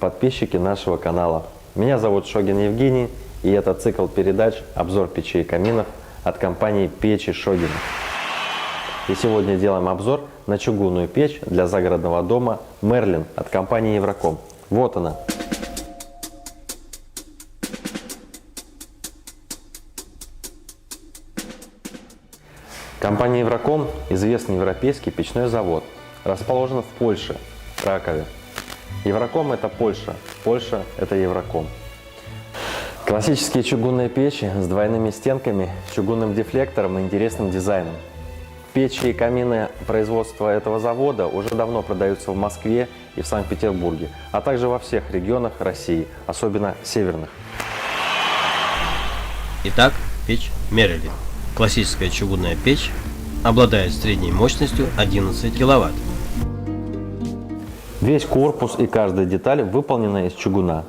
Подписчики нашего канала. Меня зовут Шогин Евгений, и это цикл передач «Обзор печей и каминов» от компании «Печи Шогина». И сегодня делаем обзор на чугунную печь для загородного дома Merlin от компании Евроком. Вот она. Компания Евроком – известный европейский печной завод, расположен в Польше, в Кракове. Евроком – это Польша, Польша – это Евроком. Классические чугунные печи с двойными стенками, чугунным дефлектором и интересным дизайном. Печи и камины производства этого завода уже давно продаются в Москве и в Санкт-Петербурге, а также во всех регионах России, особенно северных. Итак, печь Merlin. Классическая чугунная печь обладает средней мощностью 11 кВт. Весь корпус и каждая деталь выполнена из чугуна.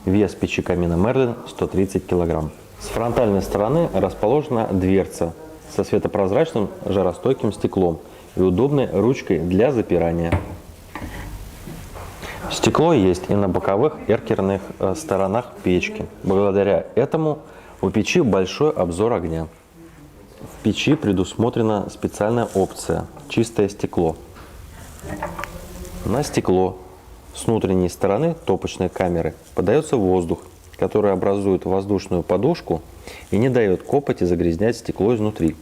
Вес печи камина Merlin 130 кг. С фронтальной стороны расположена дверца со светопрозрачным жаростойким стеклом и удобной ручкой для запирания. Стекло есть и на боковых эркерных сторонах печки. Благодаря этому у печи большой обзор огня. В печи предусмотрена специальная опция «Чистое стекло». На стекло с внутренней стороны топочной камеры подается воздух, который образует воздушную подушку и не дает копоти загрязнять стекло изнутри.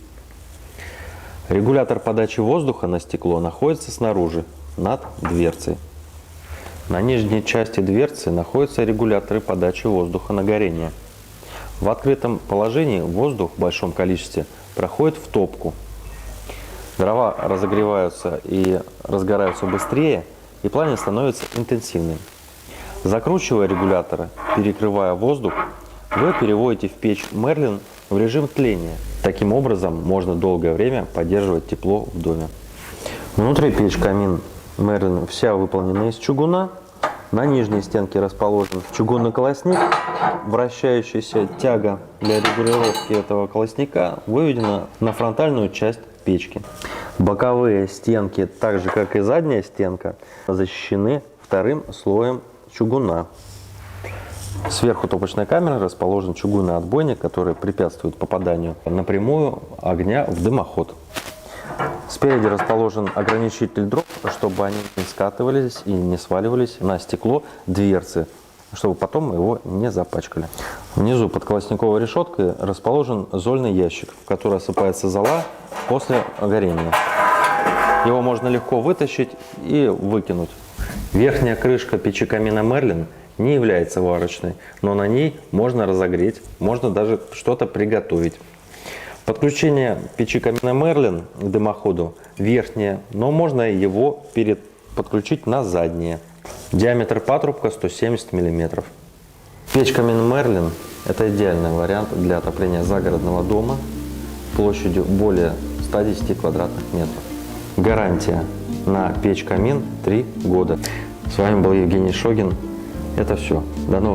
Регулятор подачи воздуха на стекло находится снаружи, над дверцей. На нижней части дверцы находятся регуляторы подачи воздуха на горение. В открытом положении воздух в большом количестве проходит в топку. Дрова разогреваются и разгораются быстрее, и пламя становится интенсивным. Закручивая регуляторы, перекрывая воздух, вы переводите в печь Merlin в режим тления. Таким образом, можно долгое время поддерживать тепло в доме. Внутри печь камин Merlin вся выполнена из чугуна. На нижней стенке расположен чугунный колосник. Вращающаяся тяга для регулировки этого колосника выведена на фронтальную часть печки. Боковые стенки, так же как и задняя стенка, защищены вторым слоем чугуна. Сверху топочной камеры расположен чугунный отбойник, который препятствует попаданию напрямую огня в дымоход. Спереди расположен ограничитель дров, чтобы они не скатывались и не сваливались на стекло дверцы, чтобы потом его не запачкали. Внизу под колосниковой решеткой расположен зольный ящик, в который осыпается зола после горения. Его можно легко вытащить и выкинуть. Верхняя крышка печи камина Merlin не является варочной, но на ней можно разогреть, можно даже что-то приготовить. Подключение печи камина Merlin к дымоходу верхнее, но можно его подключить на заднее. Диаметр патрубка 170 мм. Печь камин Merlin – это идеальный вариант для отопления загородного дома площадью более 110 квадратных метров. Гарантия на печь камин 3 года. С вами был Евгений Шогин. Это все. До новых встреч.